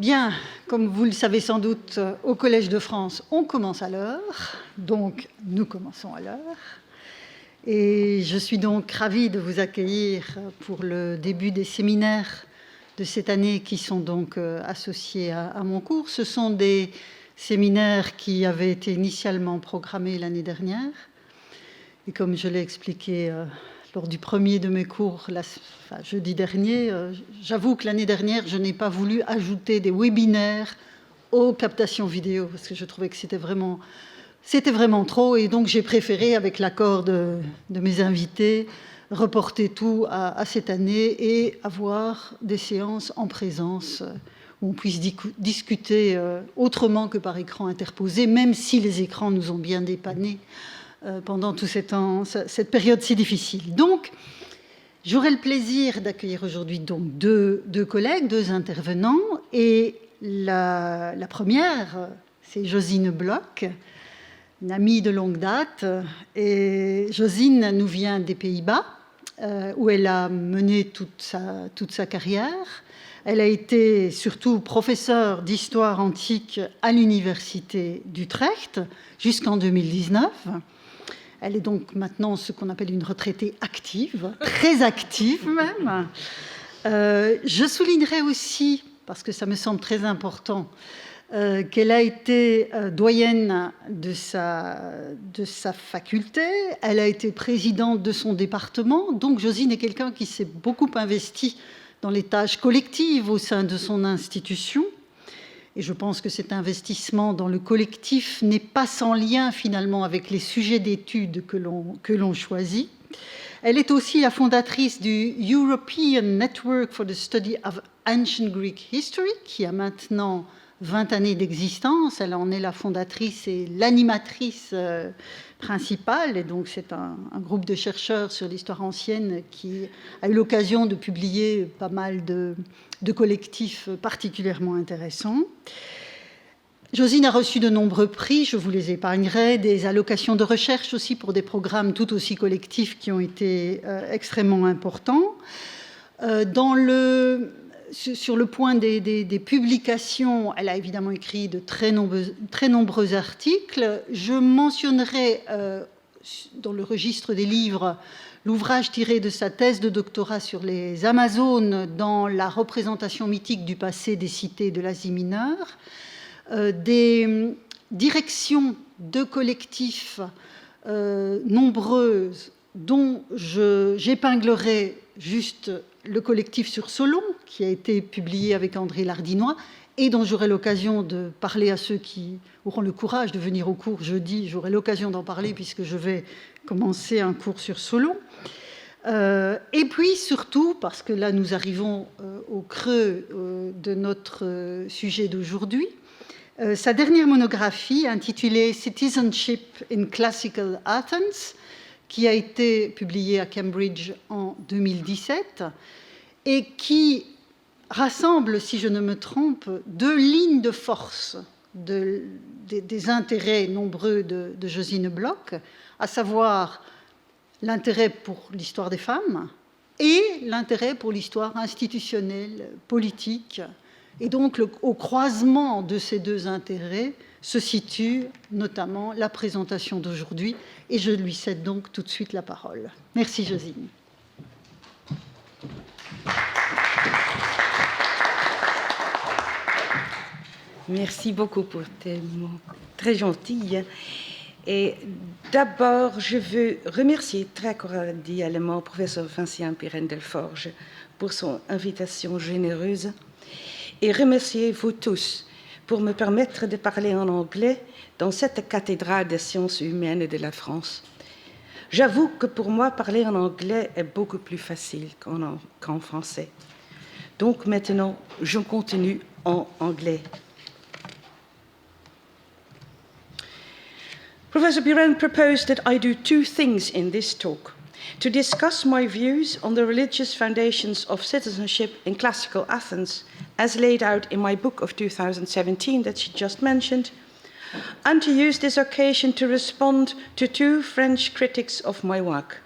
Bien, comme vous le savez sans doute, au Collège de France, on commence à l'heure, donc nous commençons à l'heure. Et je suis donc ravie de vous accueillir pour le début des séminaires de cette année qui sont donc associés à mon cours. Ce sont des séminaires qui avaient été initialement programmés l'année dernière. Et comme je l'ai expliqué lors du premier de mes cours, jeudi dernier, j'avoue que l'année dernière, je n'ai pas voulu ajouter des webinaires aux captations vidéo parce que je trouvais que c'était vraiment trop. Et donc, j'ai préféré, avec l'accord de mes invités, reporter tout à cette année et avoir des séances en présence où on puisse discuter autrement que par écran interposé, même si les écrans nous ont bien dépannés pendant tout cette période si difficile. Donc, j'aurai le plaisir d'accueillir aujourd'hui donc deux collègues, deux intervenants. Et la première, c'est Josine Blok, une amie de longue date. Et Josine nous vient des Pays-Bas, où elle a mené toute sa carrière. Elle a été surtout professeure d'histoire antique à l'Université d'Utrecht jusqu'en 2019. Elle est donc maintenant ce qu'on appelle une retraitée active, très active même. Je soulignerai aussi, parce que ça me semble très important, qu'elle a été doyenne de sa faculté, elle a été présidente de son département, donc Josine est quelqu'un qui s'est beaucoup investi dans les tâches collectives au sein de son institution. Et je pense que cet investissement dans le collectif n'est pas sans lien finalement avec les sujets d'études que l'on choisit. Elle est aussi la fondatrice du European Network for the Study of Ancient Greek History, qui a maintenant 20 années d'existence. Elle en est la fondatrice et l'animatrice principale. Et donc, c'est un groupe de chercheurs sur l'histoire ancienne qui a eu l'occasion de publier pas mal de collectifs particulièrement intéressants. Josine a reçu de nombreux prix, je vous les épargnerai, des allocations de recherche aussi pour des programmes tout aussi collectifs qui ont été extrêmement importants. Sur le point des publications, elle a évidemment écrit de très nombreux articles. Je mentionnerai dans le registre des livres l'ouvrage tiré de sa thèse de doctorat sur les Amazones dans la représentation mythique du passé des cités de l'Asie mineure, des directions de collectifs nombreuses dont j'épinglerai juste le collectif sur Solon, qui a été publié avec André Lardinois, et dont j'aurai l'occasion de parler à ceux qui auront le courage de venir au cours jeudi. J'aurai l'occasion d'en parler puisque je vais commencer un cours sur Solon. Et puis surtout, parce que là nous arrivons au creux de notre sujet d'aujourd'hui, sa dernière monographie intitulée « Citizenship in Classical Athens », qui a été publiée à Cambridge en 2017 et qui rassemble, si je ne me trompe, deux lignes de force des intérêts nombreux de Josine Blok, à savoir l'intérêt pour l'histoire des femmes et l'intérêt pour l'histoire institutionnelle, politique. Et donc, au croisement de ces deux intérêts se situe notamment la présentation d'aujourd'hui. Et je lui cède donc tout de suite la parole. Merci, Josine. Merci beaucoup pour tes mots très gentils. Et d'abord, je veux remercier très cordialement professeur Vinciane Pirenne-Delforge pour son invitation généreuse et remercier vous tous pour me permettre de parler en anglais dans cette cathédrale des sciences humaines de la France. J'avoue que pour moi, parler en anglais est beaucoup plus facile qu'en français. Donc maintenant, je continue en anglais. Professor Pirenne proposed that I do two things in this talk: to discuss my views on the religious foundations of citizenship in classical Athens, as laid out in my book of 2017 that she just mentioned, and to use this occasion to respond to two French critics of my work.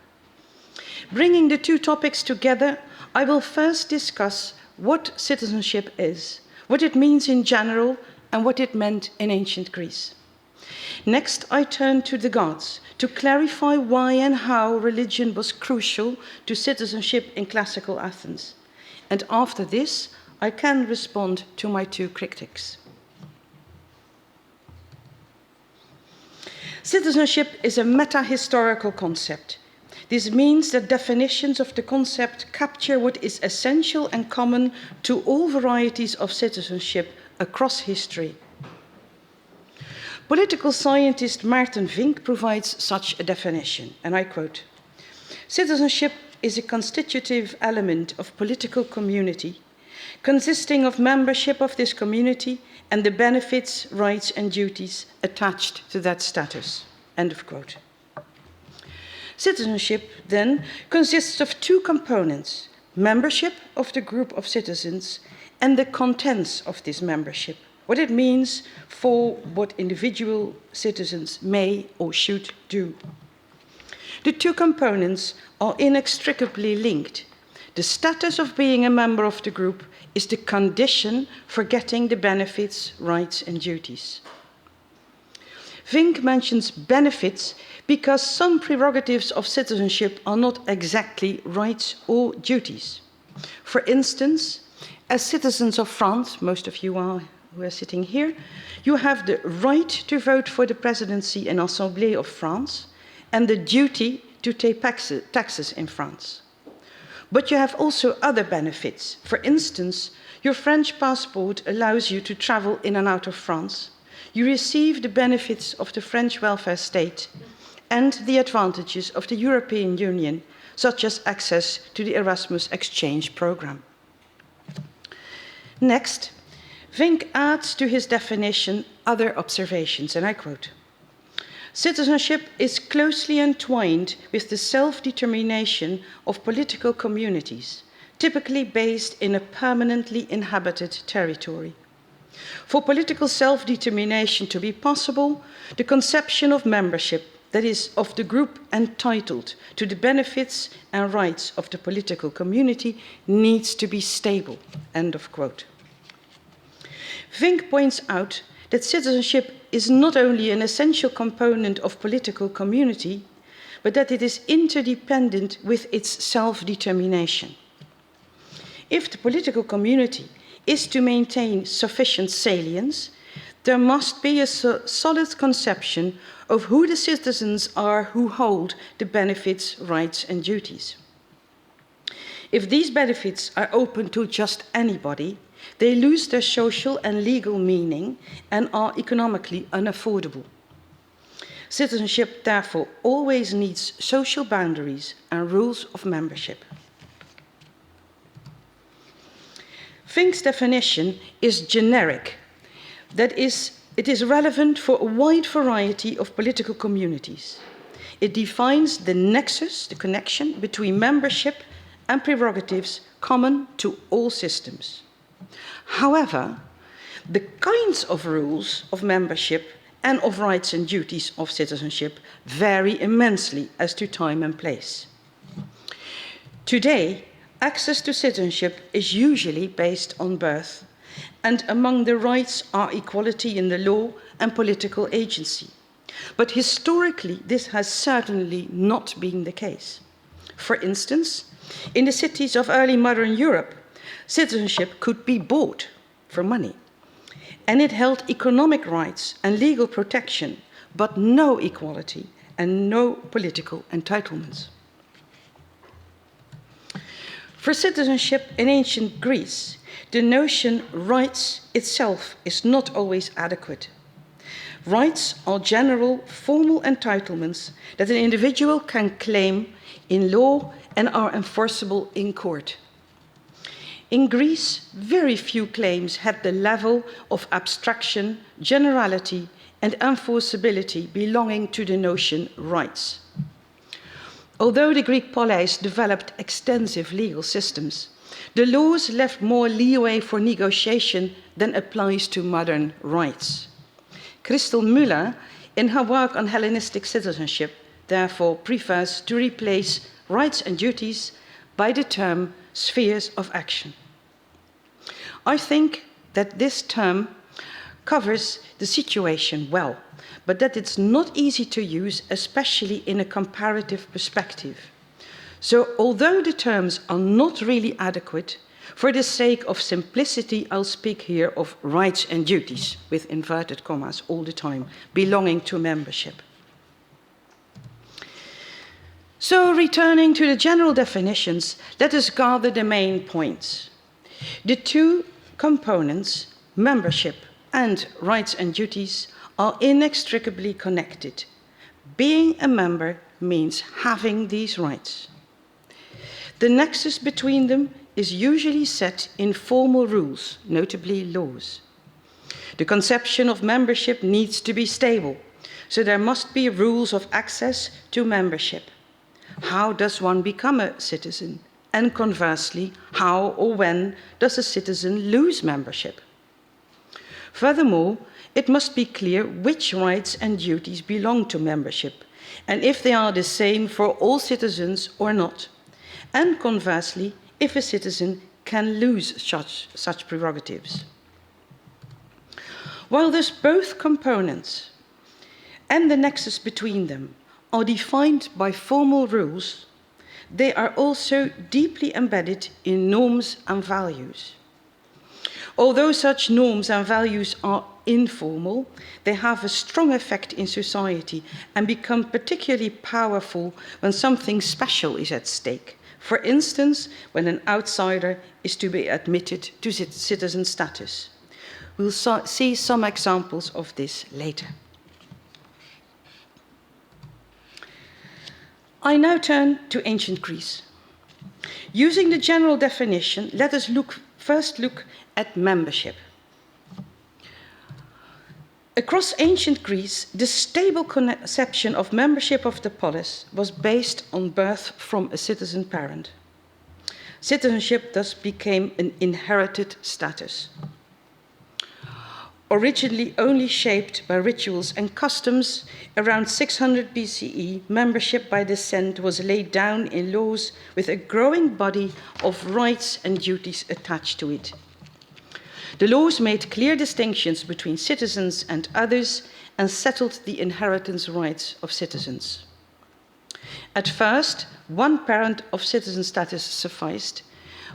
Bringing the two topics together, I will first discuss what citizenship is, what it means in general, and what it meant in ancient Greece. Next, I turn to the gods to clarify why and how religion was crucial to citizenship in classical Athens. And after this, I can respond to my two critics. Citizenship is a meta-historical concept. This means that definitions of the concept capture what is essential and common to all varieties of citizenship across history. Political scientist Maarten Vink provides such a definition, and I quote, "Citizenship is a constitutive element of political community, consisting of membership of this community and the benefits, rights, and duties attached to that status." End of quote. Citizenship, then, consists of two components: membership of the group of citizens and the contents of this membership, what it means for what individual citizens may or should do. The two components are inextricably linked. The status of being a member of the group is the condition for getting the benefits, rights, and duties. Vink mentions benefits because some prerogatives of citizenship are not exactly rights or duties. For instance, as citizens of France, most of you are who are sitting here, you have the right to vote for the presidency and Assemblée of France and the duty to pay taxes in France. But you have also other benefits. For instance, your French passport allows you to travel in and out of France. You receive the benefits of the French welfare state and the advantages of the European Union, such as access to the Erasmus exchange program. Next, Vink adds to his definition other observations, and I quote, "Citizenship is closely entwined with the self-determination of political communities, typically based in a permanently inhabited territory. For political self-determination to be possible, the conception of membership, that is, of the group entitled to the benefits and rights of the political community, needs to be stable." End of quote. Vink points out that citizenship is not only an essential component of political community, but that it is interdependent with its self-determination. If the political community is to maintain sufficient salience, there must be a solid conception of who the citizens are who hold the benefits, rights, and duties. If these benefits are open to just anybody, they lose their social and legal meaning and are economically unaffordable. Citizenship, therefore, always needs social boundaries and rules of membership. Vink's definition is generic. That is, it is relevant for a wide variety of political communities. It defines the nexus, the connection between membership and prerogatives common to all systems. However, the kinds of rules of membership and of rights and duties of citizenship vary immensely as to time and place. Today, access to citizenship is usually based on birth, and among the rights are equality in the law and political agency. But historically, this has certainly not been the case. For instance, in the cities of early modern Europe, citizenship could be bought for money, and it held economic rights and legal protection, but no equality and no political entitlements. For citizenship in ancient Greece, the notion rights itself is not always adequate. Rights are general, formal entitlements that an individual can claim in law and are enforceable in court. In Greece, very few claims had the level of abstraction, generality, and enforceability belonging to the notion rights. Although the Greek polis developed extensive legal systems, the laws left more leeway for negotiation than applies to modern rights. Christel Müller, in her work on Hellenistic citizenship, therefore prefers to replace rights and duties by the term spheres of action. I think that this term covers the situation well, but that it's not easy to use, especially in a comparative perspective. So although the terms are not really adequate, for the sake of simplicity, I'll speak here of rights and duties, with inverted commas all the time, belonging to membership. So returning to the general definitions, let us gather the main points. The two components, membership and rights and duties, are inextricably connected. Being a member means having these rights. The nexus between them is usually set in formal rules, notably laws. The conception of membership needs to be stable, so there must be rules of access to membership. How does one become a citizen? And conversely, how or when does a citizen lose membership? Furthermore, it must be clear which rights and duties belong to membership, and if they are the same for all citizens or not. And conversely, if a citizen can lose such prerogatives. While thus both components and the nexus between them are defined by formal rules, they are also deeply embedded in norms and values. Although such norms and values are informal, they have a strong effect in society and become particularly powerful when something special is at stake. For instance, when an outsider is to be admitted to citizen status. We'll see some examples of this later. I now turn to ancient Greece. Using the general definition, let us first look at membership. Across ancient Greece, the stable conception of membership of the polis was based on birth from a citizen parent. Citizenship thus became an inherited status. Originally only shaped by rituals and customs, around 600 BCE, membership by descent was laid down in laws with a growing body of rights and duties attached to it. The laws made clear distinctions between citizens and others and settled the inheritance rights of citizens. At first, one parent of citizen status sufficed,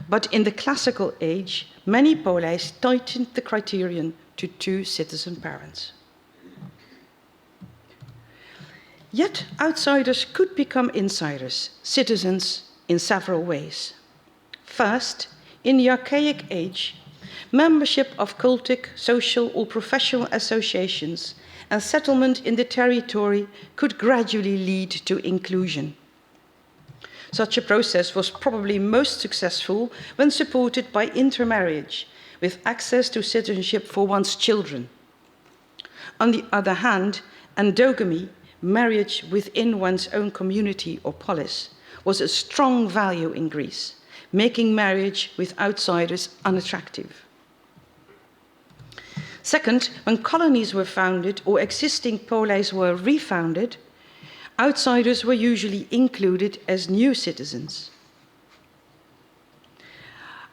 but in the classical age, many polis tightened the criterion to 2 citizen parents. Yet outsiders could become insiders, citizens, in several ways. First, in the archaic age, membership of cultic, social, or professional associations and settlement in the territory could gradually lead to inclusion. Such a process was probably most successful when supported by intermarriage, with access to citizenship for one's children. On the other hand, endogamy, marriage within one's own community or polis, was a strong value in Greece, making marriage with outsiders unattractive. Second, when colonies were founded or existing polis were refounded, outsiders were usually included as new citizens.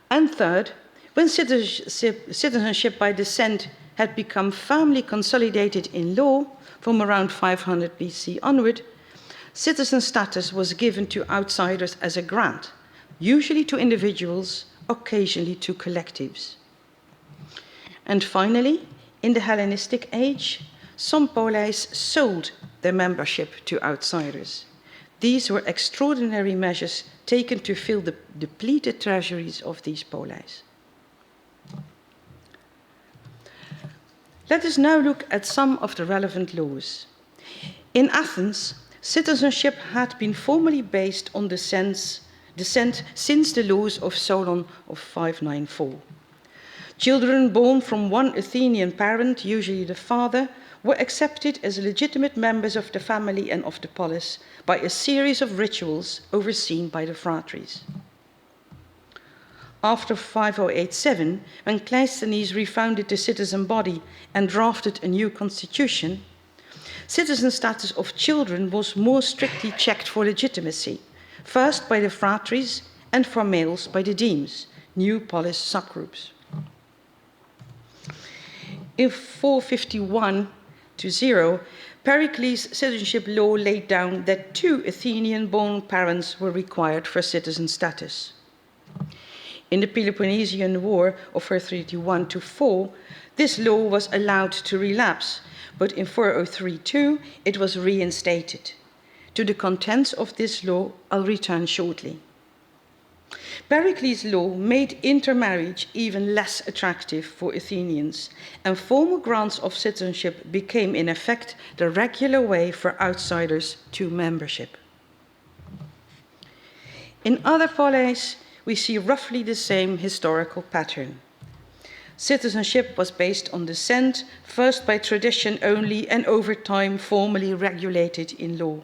And third, when citizenship by descent had become firmly consolidated in law from around 500 BC onward, citizen status was given to outsiders as a grant, usually to individuals, occasionally to collectives. And finally, in the Hellenistic age, some polis sold their membership to outsiders. These were extraordinary measures taken to fill the depleted treasuries of these polis. Let us now look at some of the relevant laws. In Athens, citizenship had been formally based on descent since the laws of Solon of 594. Children born from one Athenian parent, usually the father, were accepted as legitimate members of the family and of the polis by a series of rituals overseen by the phratries. After 5087, when Cleisthenes refounded the citizen body and drafted a new constitution, citizen status of children was more strictly checked for legitimacy, first by the phratries and for males by the demes, new polis subgroups. In 451-0, Pericles' citizenship law laid down that 2 Athenian-born parents were required for citizen status. In the Peloponnesian War of 431-4, this law was allowed to relapse, but in 403-2 it was reinstated. To the contents of this law, I'll return shortly. Pericles' law made intermarriage even less attractive for Athenians, and formal grants of citizenship became in effect the regular way for outsiders to membership. In other polis, we see roughly the same historical pattern. Citizenship was based on descent, first by tradition only, and over time formally regulated in law.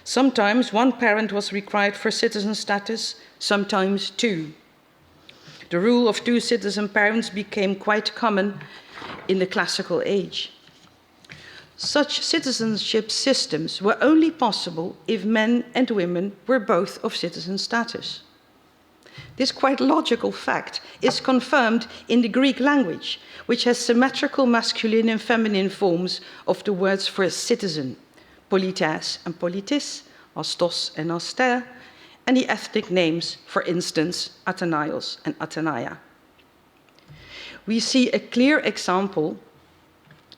Sometimes one parent was required for citizen status, sometimes 2. The rule of 2 citizen parents became quite common in the classical age. Such citizenship systems were only possible if men and women were both of citizen status. This quite logical fact is confirmed in the Greek language, which has symmetrical masculine and feminine forms of the words for a citizen, polites and politis, astos and aster, and the ethnic names, for instance, Athenaios and Athenaia. We see a clear example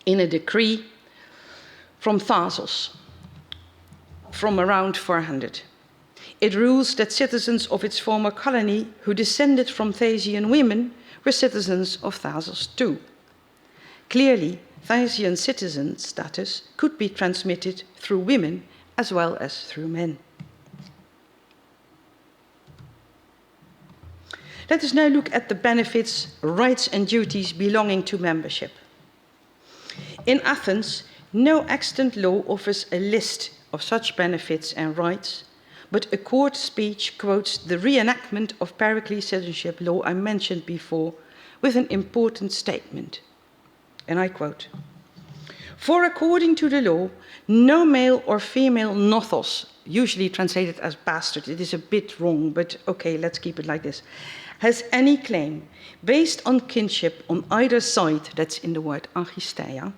in a decree from Thasos, from around 400. It rules that citizens of its former colony who descended from Thasian women were citizens of Thasos too. Clearly, Thasian citizen status could be transmitted through women as well as through men. Let us now look at the benefits, rights, and duties belonging to membership. In Athens, no extant law offers a list of such benefits and rights, but a court speech quotes the reenactment of Pericles' citizenship law I mentioned before with an important statement. And I quote, "For according to the law, no male or female nothos," usually translated as bastard, it is a bit wrong, but okay, let's keep it like this, "has any claim based on kinship on either side," that's in the word angisteia,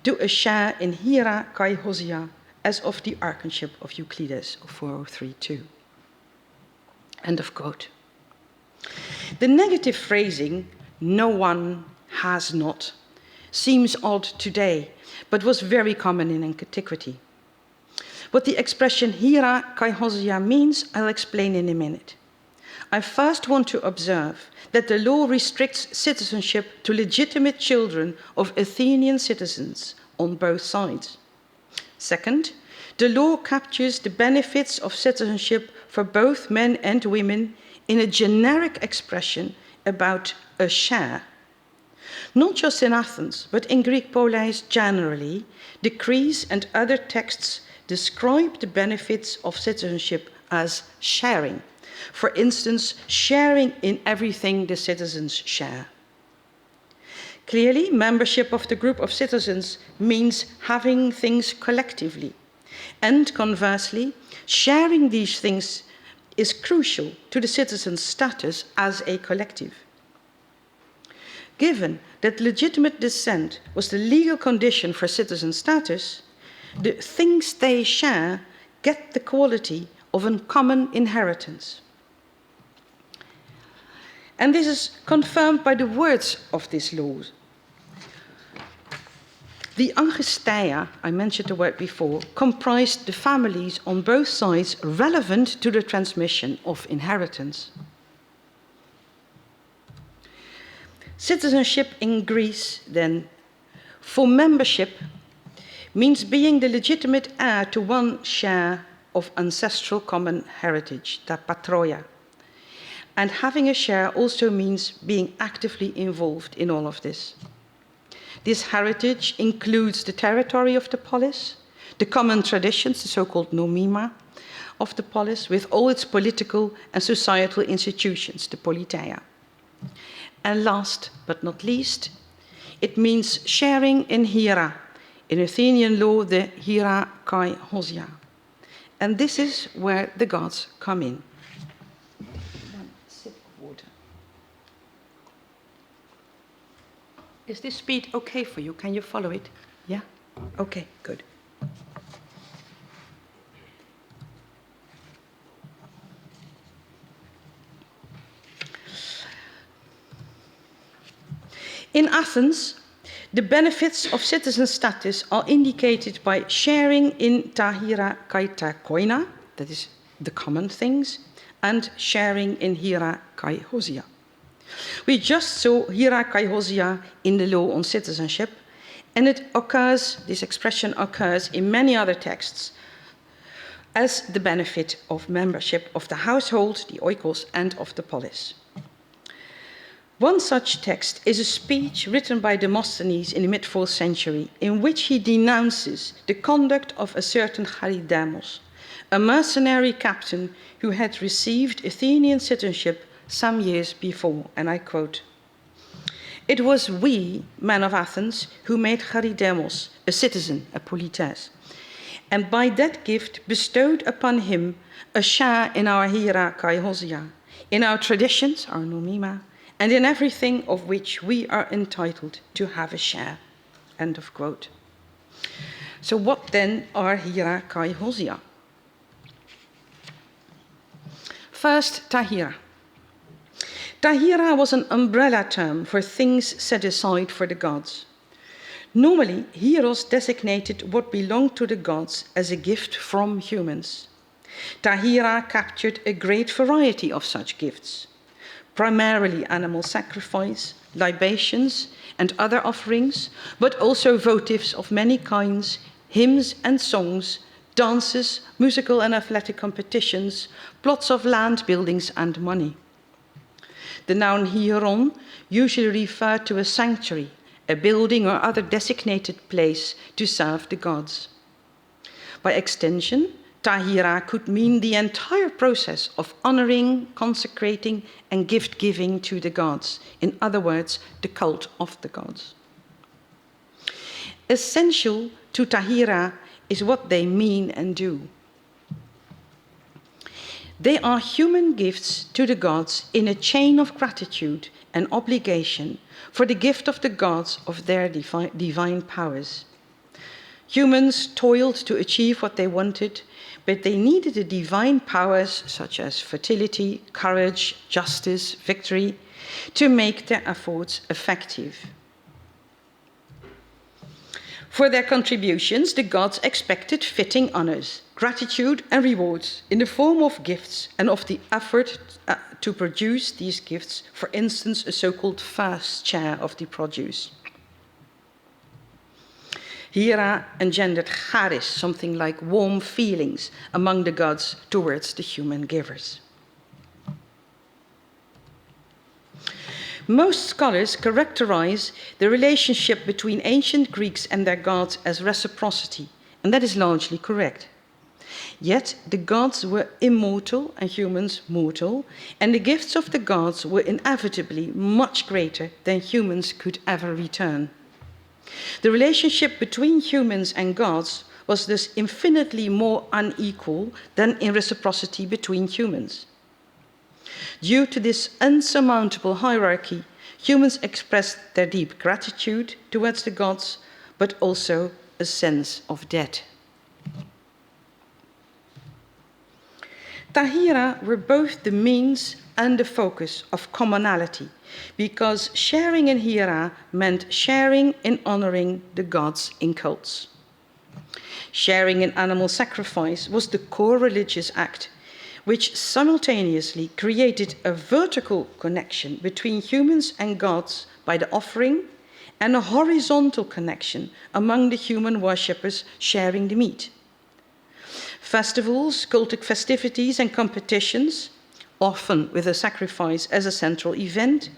"to a share in hira kai hosia, as of the archonship of Euclides of 403-2. End of quote. The negative phrasing, "no one has not," seems odd today, but was very common in antiquity. What the expression hira kai hosia means, I'll explain in a minute. I first want to observe that the law restricts citizenship to legitimate children of Athenian citizens on both sides. Second, the law captures the benefits of citizenship for both men and women in a generic expression about a share. Not just in Athens, but in Greek polis generally, decrees and other texts describe the benefits of citizenship as sharing. For instance, sharing in everything the citizens share. Clearly, membership of the group of citizens means having things collectively. And conversely, sharing these things is crucial to the citizen's status as a collective. Given that legitimate descent was the legal condition for citizen status, the things they share get the quality of a common inheritance. And this is confirmed by the words of this law. The angisteia, I mentioned the word before, comprised the families on both sides relevant to the transmission of inheritance. Citizenship in Greece, then, for membership, means being the legitimate heir to one share of ancestral common heritage, ta patroia. And having a share also means being actively involved in all of this. This heritage includes the territory of the polis, the common traditions, the so-called nomima of the polis, with all its political and societal institutions, the politeia. And last but not least, it means sharing in hira, in Athenian law, the hira kai hosia. And this is where the gods come in. One sip of water. Is this speed okay for you? Can you follow it? Yeah? Okay, good. In Athens, the benefits of citizen status are indicated by sharing in ta hira kai ta koina, that is the common things, and sharing in hira kai hosia. We just saw hira kai hosia in the law on citizenship, and this expression occurs in many other texts as the benefit of membership of the household, the oikos, and of the polis. One such text is a speech written by Demosthenes in the mid-4th century, in which he denounces the conduct of a certain Charidamos, a mercenary captain who had received Athenian citizenship some years before, and I quote, "It was we, men of Athens, who made Charidamos a citizen, a polites, and by that gift bestowed upon him a share in our hira kai hosia, in our traditions, our nomima, and in everything of which we are entitled to have a share." End of quote. So what then are hira kai hosia? First, tahira. Tahira was an umbrella term for things set aside for the gods. Normally, heroes designated what belonged to the gods as a gift from humans. Tahira captured a great variety of such gifts. Primarily animal sacrifice, libations, and other offerings, but also votives of many kinds, hymns and songs, dances, musical and athletic competitions, plots of land, buildings, and money. The noun hieron usually referred to a sanctuary, a building or other designated place to serve the gods. By extension, tahira could mean the entire process of honoring, consecrating, and gift-giving to the gods. In other words, the cult of the gods. Essential to tahira is what they mean and do. They are human gifts to the gods in a chain of gratitude and obligation for the gift of the gods of their divine powers. Humans toiled to achieve what they wanted, but they needed the divine powers such as fertility, courage, justice, victory, to make their efforts effective. For their contributions, the gods expected fitting honors, gratitude, and rewards in the form of gifts and of the effort to produce these gifts, for instance, a so-called first share of the produce. Hira engendered charis, something like warm feelings among the gods towards the human givers. Most scholars characterize the relationship between ancient Greeks and their gods as reciprocity, and that is largely correct. Yet the gods were immortal and humans mortal, and the gifts of the gods were inevitably much greater than humans could ever return. The relationship between humans and gods was thus infinitely more unequal than in reciprocity between humans. Due to this unsurmountable hierarchy, humans expressed their deep gratitude towards the gods, but also a sense of debt. Tahira were both the means and the focus of commonality, because sharing in hira meant sharing in honoring the gods in cults. Sharing in animal sacrifice was the core religious act, which simultaneously created a vertical connection between humans and gods by the offering, and a horizontal connection among the human worshippers sharing the meat. Festivals, cultic festivities, and competitions, often with a sacrifice as a central event,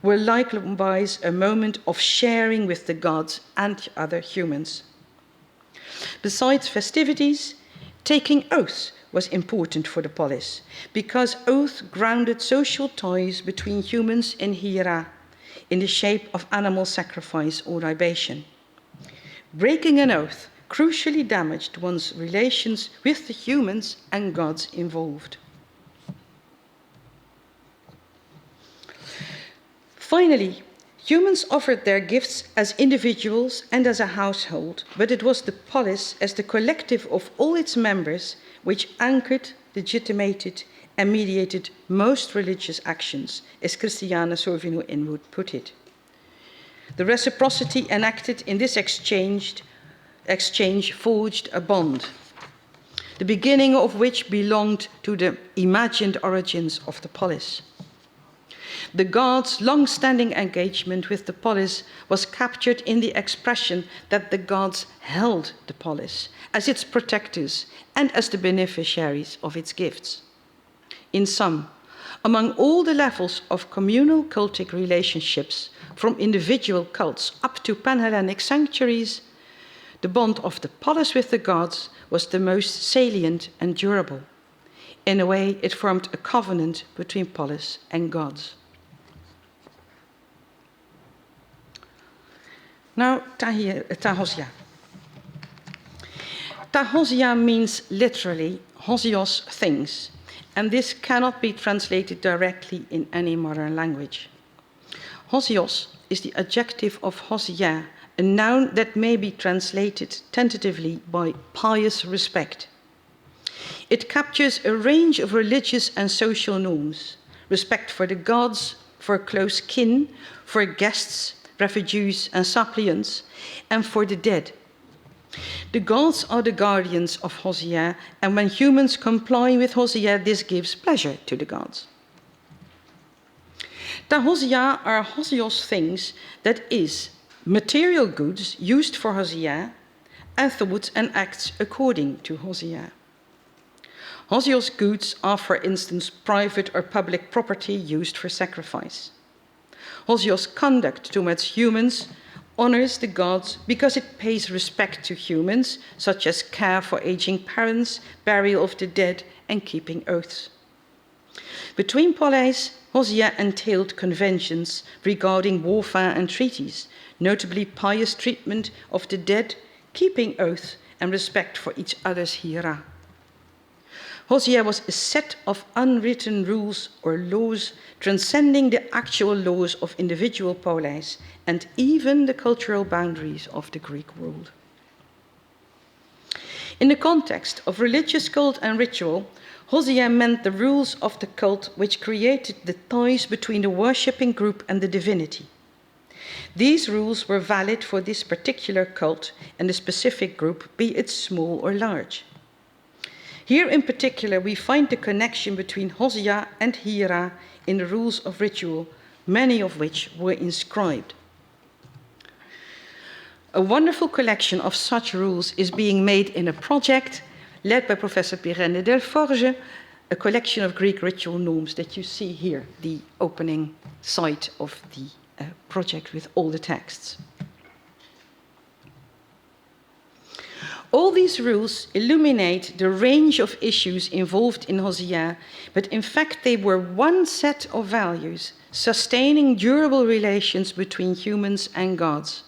were likewise a moment of sharing with the gods and other humans. Besides festivities, taking oaths was important for the polis, because oath grounded social ties between humans in hira, in the shape of animal sacrifice or libation. Breaking an oath crucially damaged one's relations with the humans and gods involved. Finally, Humans offered their gifts as individuals and as a household, but it was the polis as the collective of all its members which anchored, legitimated, and mediated most religious actions, as Christiane Sorvino-In would put it. The reciprocity enacted in this exchange forged a bond, the beginning of which belonged to the imagined origins of the polis. The gods' long-standing engagement with the polis was captured in the expression that the gods held the polis as its protectors and as the beneficiaries of its gifts. In sum, among all the levels of communal cultic relationships, from individual cults up to Pan-Hellenic sanctuaries, the bond of the polis with the gods was the most salient and durable. In a way, it formed a covenant between polis and gods. Now, tahosia. Tahosia means literally hosios, things, and this cannot be translated directly in any modern language. Hosios is the adjective of hosia, a noun that may be translated tentatively by pious respect. It captures a range of religious and social norms: respect for the gods, for close kin, for guests, refugees and suppliants, and for the dead. The gods are the guardians of Hosia, and when humans comply with Hosia, this gives pleasure to the gods. Tahosia are hosios things, that is, material goods used for Hosia, and thoughts and acts according to Hosia. Hosios goods are, for instance, private or public property used for sacrifice. Hosios conduct towards humans honors the gods because it pays respect to humans, such as care for aging parents, burial of the dead, and keeping oaths. Between polis, Hosia entailed conventions regarding warfare and treaties, notably pious treatment of the dead, keeping oaths, and respect for each other's hiera. Hosia was a set of unwritten rules or laws transcending the actual laws of individual polis and even the cultural boundaries of the Greek world. In the context of religious cult and ritual, Hosia meant the rules of the cult which created the ties between the worshipping group and the divinity. These rules were valid for this particular cult and the specific group, be it small or large. Here in particular, we find the connection between Hosia and hiera in the rules of ritual, many of which were inscribed. A wonderful collection of such rules is being made in a project led by Professor Pirenne-Delforge, a collection of Greek ritual norms that you see here, the opening site of the project with all the texts. All these rules illuminate the range of issues involved in Hosia, but in fact they were one set of values sustaining durable relations between humans and gods.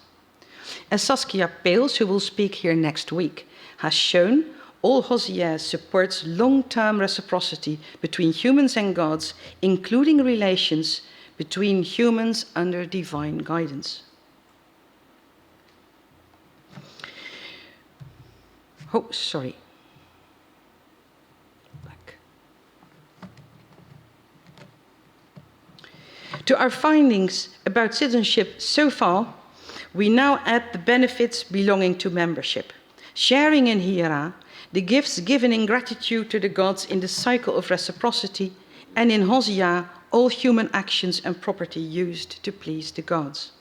As Saskia Peels, who will speak here next week, has shown, all Hosia supports long-term reciprocity between humans and gods, including relations between humans under divine guidance. Oh, sorry. Back. To our findings about citizenship so far, we now add the benefits belonging to membership. Sharing in hiera, the gifts given in gratitude to the gods in the cycle of reciprocity, and in Hosia, all human actions and property used to please the gods.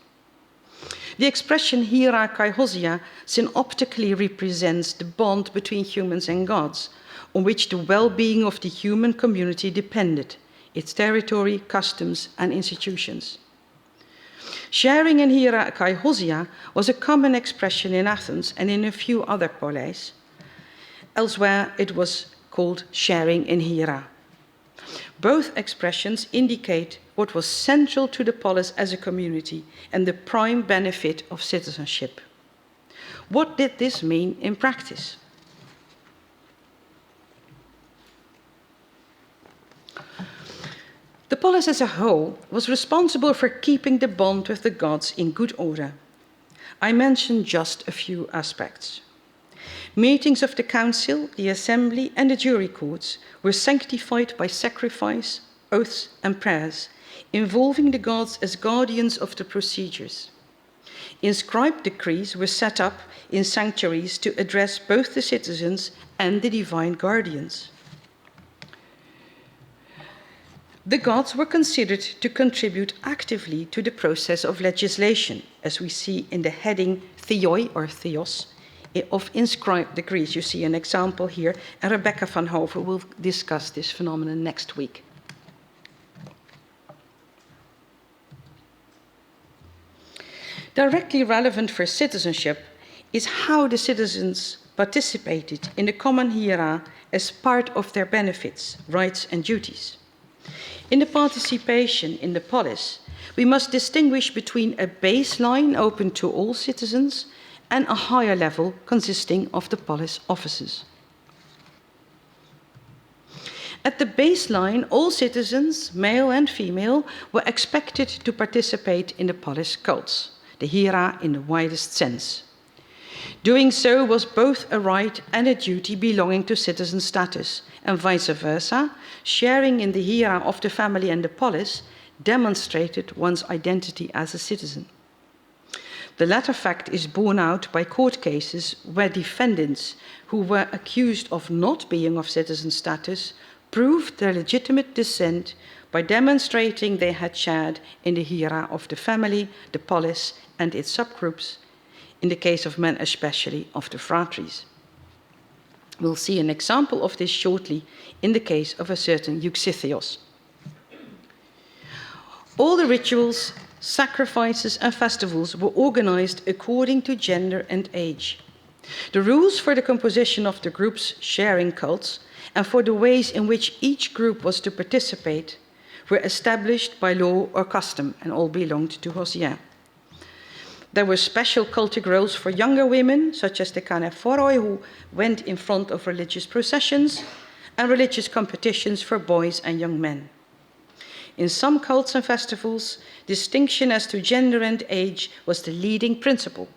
The expression hiera kai Hosia synoptically represents the bond between humans and gods, on which the well-being of the human community depended, its territory, customs, and institutions. Sharing in hiera kai Hosia was a common expression in Athens and in a few other polis. Elsewhere, it was called sharing in hiera. Both expressions indicate what was central to the polis as a community and the prime benefit of citizenship. What did this mean in practice? The polis as a whole was responsible for keeping the bond with the gods in good order. I mention just a few aspects. Meetings of the council, the assembly, and the jury courts were sanctified by sacrifice, oaths, and prayers, involving the gods as guardians of the procedures. Inscribed decrees were set up in sanctuaries to address both the citizens and the divine guardians. The gods were considered to contribute actively to the process of legislation, as we see in the heading Theoi or Theos of inscribed decrees. You see an example here, and Rebecca van Hoven will discuss this phenomenon next week. Directly relevant for citizenship is how the citizens participated in the common hiera as part of their benefits, rights, and duties. In the participation in the polis, we must distinguish between a baseline open to all citizens and a higher level consisting of the polis offices. At the baseline, all citizens, male and female, were expected to participate in the polis cults, the hiera in the widest sense. Doing so was both a right and a duty belonging to citizen status, and vice versa. Sharing in the hiera of the family and the polis demonstrated one's identity as a citizen. The latter fact is borne out by court cases where defendants who were accused of not being of citizen status proved their legitimate descent by demonstrating they had shared in the hiera of the family, the polis, and its subgroups, in the case of men especially of the phratries. We'll see an example of this shortly in the case of a certain Euxithios. All the rituals, sacrifices, and festivals were organized according to gender and age. The rules for the composition of the groups sharing cults and for the ways in which each group was to participate were established by law or custom, and all belonged to Hosea. There were special cultic roles for younger women, such as the Kanephoroi, who went in front of religious processions, and religious competitions for boys and young men. In some cults and festivals, distinction as to gender and age was the leading principle.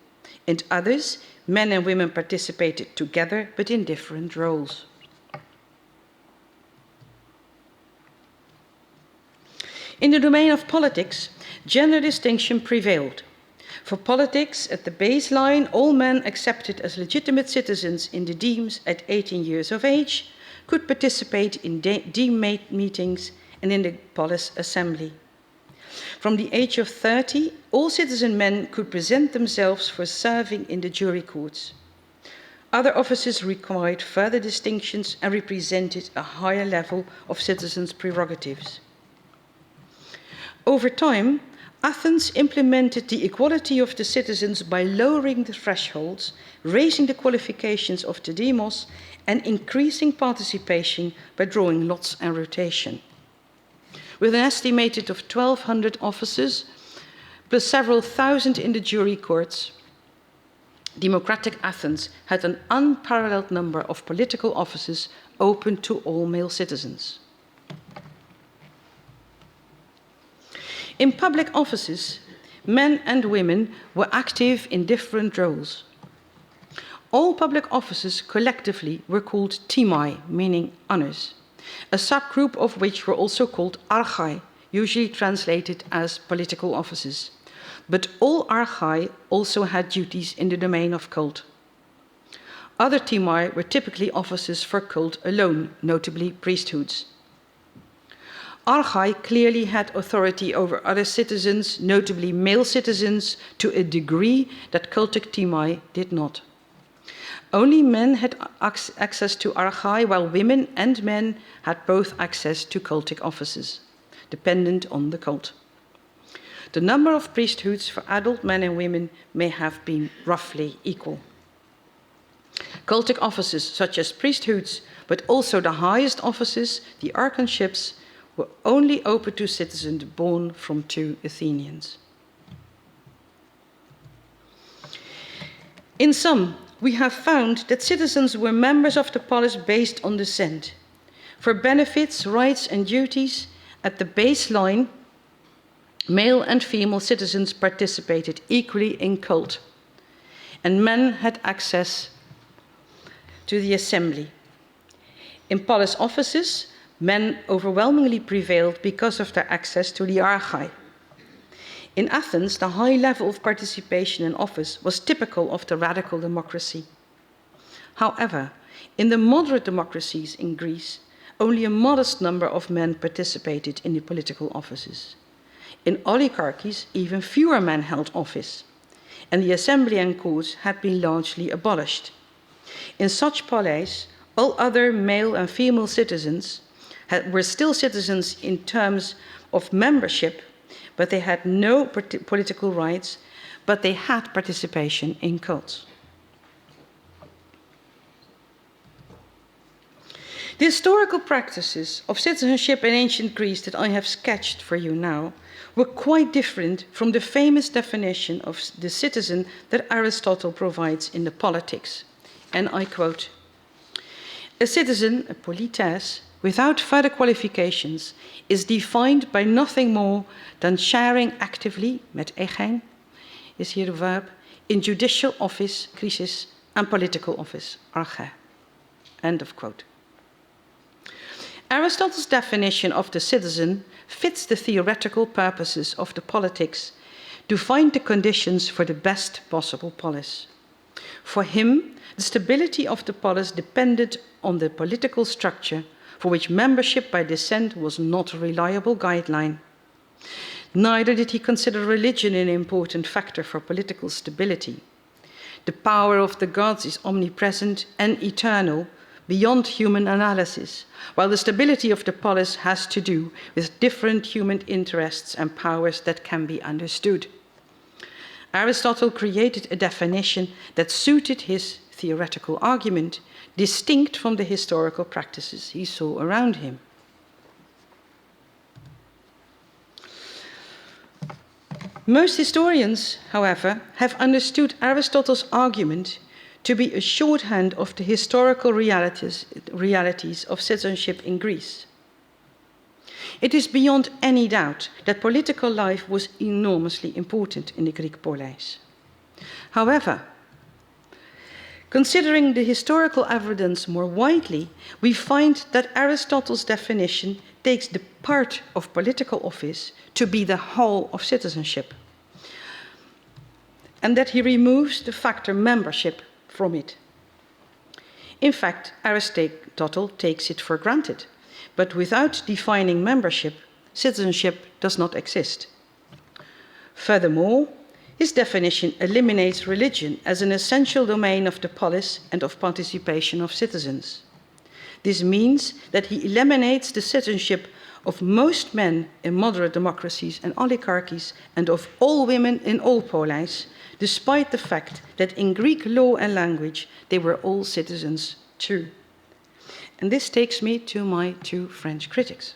In others, men and women participated together, but in different roles. In the domain of politics, gender distinction prevailed. For politics, at the baseline, all men accepted as legitimate citizens in the demes at 18 years of age could participate in deme meetings and in the polis assembly. From the age of 30, all citizen men could present themselves for serving in the jury courts. Other offices required further distinctions and represented a higher level of citizens' prerogatives. Over time, Athens implemented the equality of the citizens by lowering the thresholds, raising the qualifications of the demos, and increasing participation by drawing lots and rotation. With an estimated of 1,200 officers, plus several thousand in the jury courts, democratic Athens had an unparalleled number of political offices open to all male citizens. In public offices, men and women were active in different roles. All public offices collectively were called timai, meaning honors, a subgroup of which were also called archai, usually translated as political offices. But all archai also had duties in the domain of cult. Other timai were typically offices for cult alone, notably priesthoods. Archai clearly had authority over other citizens, notably male citizens, to a degree that cultic timai did not. Only men had access to archai, while women and men had both access to cultic offices, dependent on the cult. The number of priesthoods for adult men and women may have been roughly equal. Cultic offices, such as priesthoods, but also the highest offices, the archonships, were only open to citizens born from two Athenians. In sum, we have found that citizens were members of the polis based on descent. For benefits, rights, and duties, At the baseline, male and female citizens participated equally in cult, and men had access to the assembly. In palace offices, men overwhelmingly prevailed because of their access to the archai. In Athens, the high level of participation in office was typical of the radical democracy. However, in the moderate democracies in Greece, only a modest number of men participated in the political offices. In oligarchies, even fewer men held office, and the assembly and courts had been largely abolished. In such polis, all other male and female citizens were still citizens in terms of membership, but they had no political rights, but they had participation in cults. The historical practices of citizenship in ancient Greece that I have sketched for you now were quite different from the famous definition of the citizen that Aristotle provides in the Politics. And I quote, "A citizen, a polites, without further qualifications, is defined by nothing more than sharing actively, met egein, is hier the verb, in judicial office, crisis, and political office, arche." End of quote. Aristotle's definition of the citizen fits the theoretical purposes of the Politics to find the conditions for the best possible polis. For him, the stability of the polis depended on the political structure, for which membership by descent was not a reliable guideline. Neither did he consider religion an important factor for political stability. The power of the gods is omnipresent and eternal, beyond human analysis, while the stability of the polis has to do with different human interests and powers that can be understood. Aristotle created a definition that suited his theoretical argument, distinct from the historical practices he saw around him. Most historians, however, have understood Aristotle's argument to be a shorthand of the historical realities of citizenship in Greece. It is beyond any doubt that political life was enormously important in the Greek polis. However, considering the historical evidence more widely, we find that Aristotle's definition takes the part of political office to be the whole of citizenship, and that he removes the factor membership from it. In fact, Aristotle takes it for granted, but without defining membership, citizenship does not exist. Furthermore, his definition eliminates religion as an essential domain of the polis and of participation of citizens. This means that he eliminates the citizenship of most men in moderate democracies and oligarchies and of all women in all polis, despite the fact that in Greek law and language they were all citizens too. And this takes me to my two French critics.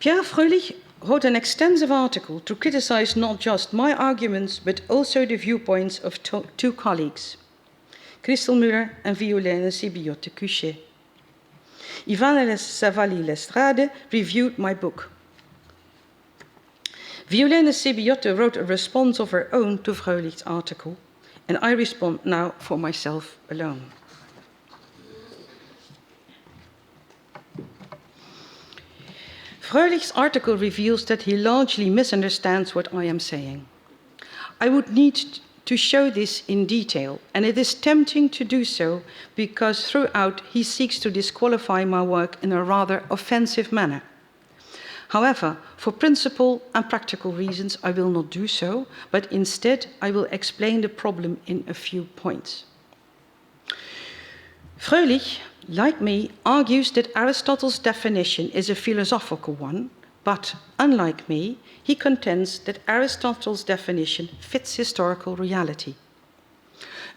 Pierre Fröhlich wrote an extensive article to criticize not just my arguments, but also the viewpoints of two colleagues, Christel Muller and Violaine Sibiote-Cuchet. Ivana Savali-Lestrade reviewed my book. Violaine Sibiote wrote a response of her own to Fröhlich's article, and I respond now for myself alone. Fröhlich's article reveals that he largely misunderstands what I am saying. I would need to show this in detail, and it is tempting to do so because throughout he seeks to disqualify my work in a rather offensive manner. However, for principle and practical reasons, I will not do so, but instead I will explain the problem in a few points. Fröhlich, like me, argues that Aristotle's definition is a philosophical one, but unlike me, he contends that Aristotle's definition fits historical reality.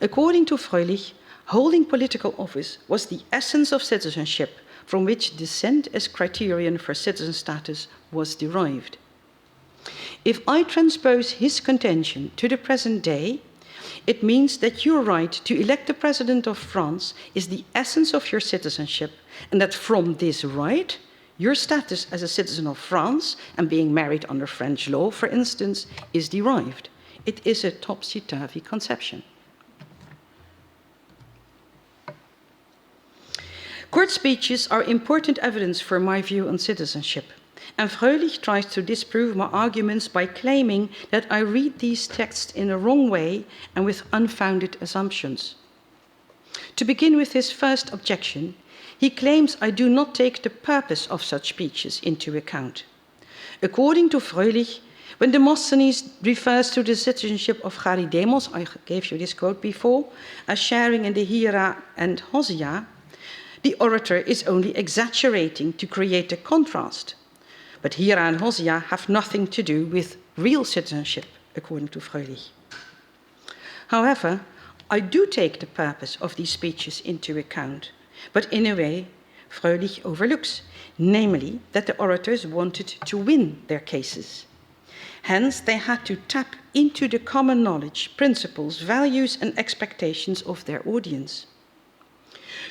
According to Fröhlich, holding political office was the essence of citizenship, from which descent as criterion for citizen status was derived. If I transpose his contention to the present day, it means that your right to elect the President of France is the essence of your citizenship, and that from this right, your status as a citizen of France and being married under French law, for instance, is derived. It is a topsy-turvy conception. Court speeches are important evidence for my view on citizenship, and Fröhlich tries to disprove my arguments by claiming that I read these texts in a wrong way and with unfounded assumptions. To begin with his first objection, he claims I do not take the purpose of such speeches into account. According to Fröhlich, when Demosthenes refers to the citizenship of Charidemos, I gave you this quote before, as sharing in the Hiera and Hosea, the orator is only exaggerating to create a contrast. But Hiera and Hosea have nothing to do with real citizenship, according to Fröhlich. However, I do take the purpose of these speeches into account, but in a way Fröhlich overlooks, namely that the orators wanted to win their cases. Hence, they had to tap into the common knowledge, principles, values, and expectations of their audience.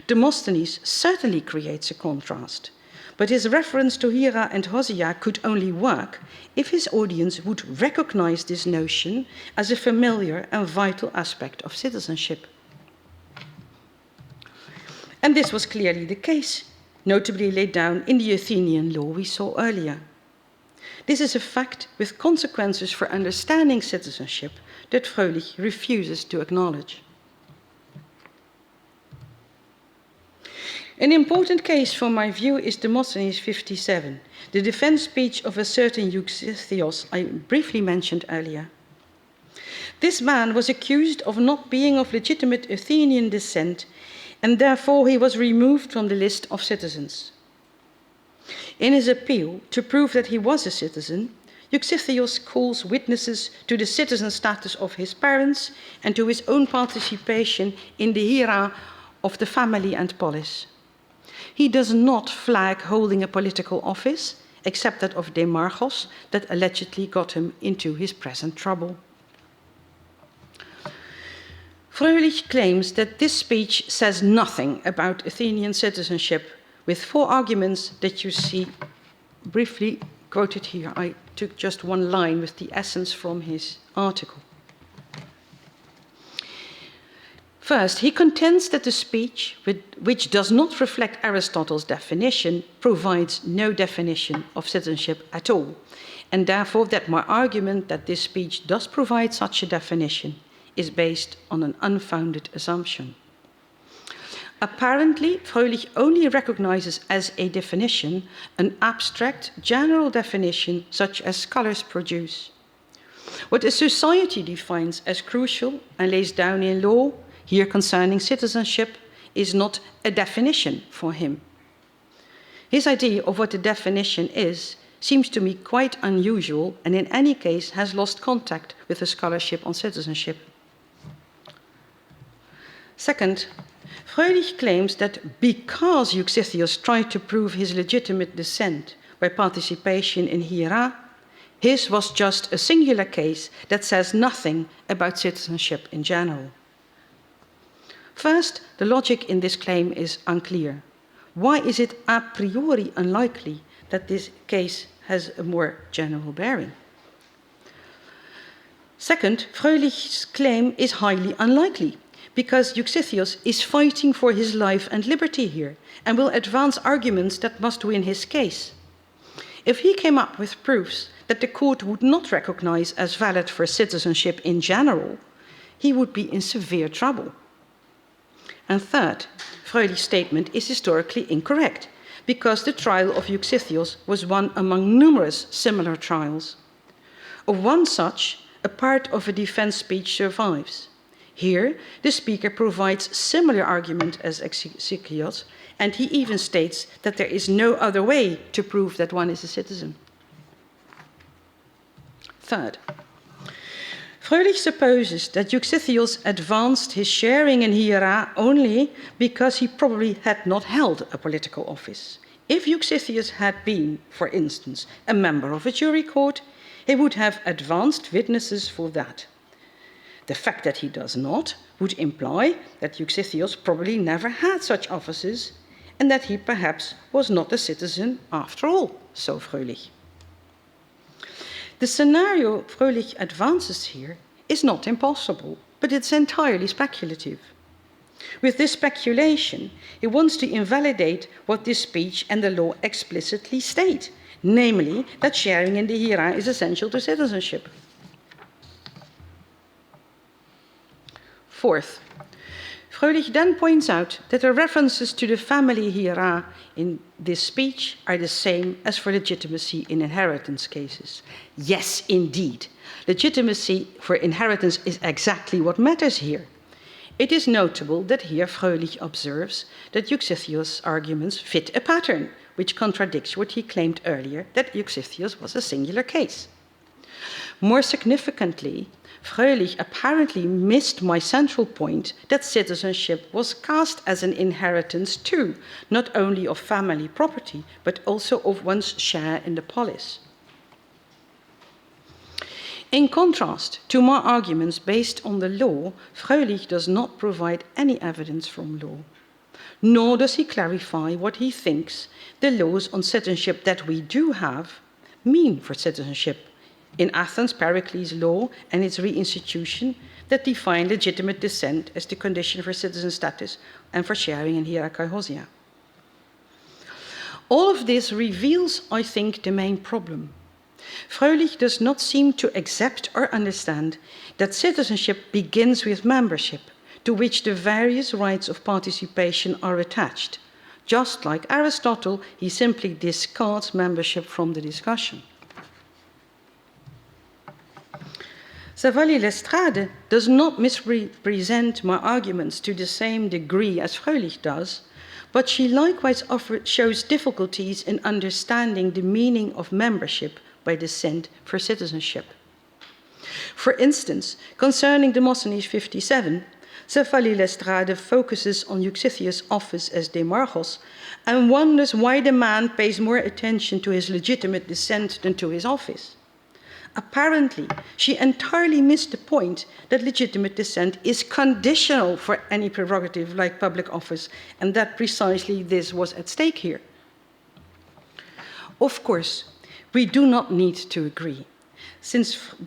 Demosthenes certainly creates a contrast, but his reference to Hiera and Hosea could only work if his audience would recognize this notion as a familiar and vital aspect of citizenship. And this was clearly the case, notably laid down in the Athenian law we saw earlier. This is a fact with consequences for understanding citizenship that Fröhlich refuses to acknowledge. An important case from my view is Demosthenes 57, the defense speech of a certain Euxithios I briefly mentioned earlier. This man was accused of not being of legitimate Athenian descent, and therefore he was removed from the list of citizens. In his appeal to prove that he was a citizen, Euxithios calls witnesses to the citizen status of his parents and to his own participation in the hiera of the family and polis. He does not flag holding a political office, except that of Demarchos, that allegedly got him into his present trouble. Fröhlich claims that this speech says nothing about Athenian citizenship, with 4 arguments that you see briefly quoted here. I took just one line with the essence from his article. First, he contends that the speech, which does not reflect Aristotle's definition, provides no definition of citizenship at all, and therefore that my argument that this speech does provide such a definition is based on an unfounded assumption. Apparently, Fröhlich only recognizes as a definition an abstract, general definition such as scholars produce. What a society defines as crucial and lays down in law, here concerning citizenship, is not a definition for him. His idea of what a definition is seems to me quite unusual, and in any case has lost contact with the scholarship on citizenship. Second, Fröhlich claims that because Euxithios tried to prove his legitimate descent by participation in hiera, his was just a singular case that says nothing about citizenship in general. First, the logic in this claim is unclear. Why is it a priori unlikely that this case has a more general bearing? Second, Fröhlich's claim is highly unlikely, because Euxithios is fighting for his life and liberty here, and will advance arguments that must win his case. If he came up with proofs that the court would not recognize as valid for citizenship in general, he would be in severe trouble. And third, Fröhlich's statement is historically incorrect, because the trial of Euxithios was one among numerous similar trials. Of one such, a part of a defense speech survives. Here, the speaker provides similar argument as Euxithios, and he even states that there is no other way to prove that one is a citizen. Third, Fröhlich supposes that Euxithios advanced his sharing in hiera only because he probably had not held a political office. If Euxithios had been, for instance, a member of a jury court, he would have advanced witnesses for that. The fact that he does not would imply that Euxithios probably never had such offices and that he perhaps was not a citizen after all, so Fröhlich. The scenario Fröhlich advances here is not impossible, but it's entirely speculative. With this speculation, he wants to invalidate what this speech and the law explicitly state, namely that sharing in the hiera is essential to citizenship. Fourth, Fröhlich then points out that the references to the family hiera in this speech are the same as for legitimacy in inheritance cases. Yes, indeed. Legitimacy for inheritance is exactly what matters here. It is notable that here Fröhlich observes that Euxithios' arguments fit a pattern, which contradicts what he claimed earlier, that Euxithios was a singular case. More significantly, Fröhlich apparently missed my central point that citizenship was cast as an inheritance too, not only of family property, but also of one's share in the polis. In contrast to my arguments based on the law, Fröhlich does not provide any evidence from law, nor does he clarify what he thinks the laws on citizenship that we do have mean for citizenship. In Athens, Pericles' law and its reinstitution that define legitimate descent as the condition for citizen status and for sharing in hierarchia. All of this reveals, I think, the main problem. Fröhlich does not seem to accept or understand that citizenship begins with membership, to which the various rights of participation are attached. Just like Aristotle, he simply discards membership from the discussion. Savalli-Lestrade does not misrepresent my arguments to the same degree as Fröhlich does, but she likewise shows difficulties in understanding the meaning of membership by descent for citizenship. For instance, concerning Demosthenes 57, Savalli-Lestrade focuses on Euxithius' office as demarchos and wonders why the man pays more attention to his legitimate descent than to his office. Apparently, she entirely missed the point that legitimate descent is conditional for any prerogative like public office, and that precisely this was at stake here. Of course, we do not need to agree,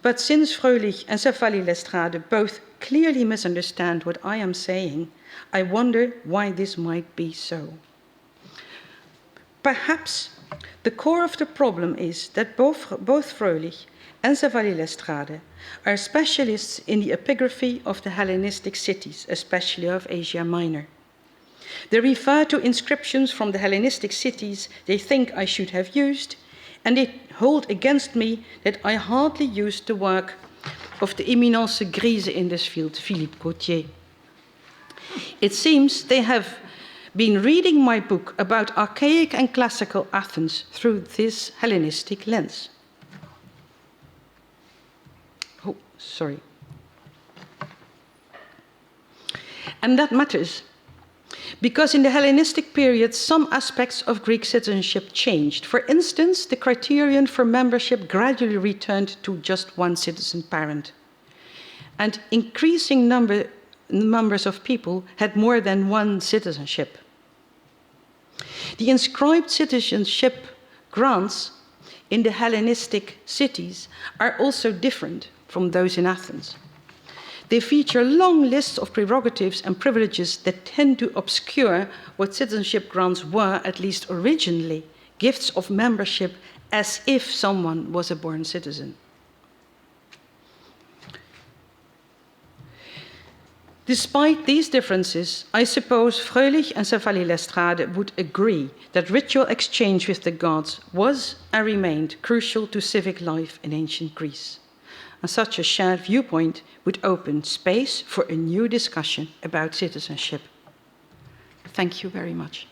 but since Fröhlich and Savalli-Lestrade both clearly misunderstand what I am saying, I wonder why this might be so. Perhaps the core of the problem is that both Fröhlich and Savalli-Lestrade are specialists in the epigraphy of the Hellenistic cities, especially of Asia Minor. They refer to inscriptions from the Hellenistic cities they think I should have used, and they hold against me that I hardly used the work of the eminence grise in this field, Philippe Gautier. It seems they have been reading my book about archaic and classical Athens through this Hellenistic lens. Oh, sorry. And that matters, because in the Hellenistic period, some aspects of Greek citizenship changed. For instance, the criterion for membership gradually returned to just one citizen parent. And increasing numbers of people had more than one citizenship. The inscribed citizenship grants in the Hellenistic cities are also different from those in Athens. They feature long lists of prerogatives and privileges that tend to obscure what citizenship grants were, at least originally, gifts of membership as if someone was a born citizen. Despite these differences, I suppose Fröhlich and Savalli-Lestrade would agree that ritual exchange with the gods was and remained crucial to civic life in ancient Greece. And such a shared viewpoint would open space for a new discussion about citizenship. Thank you very much.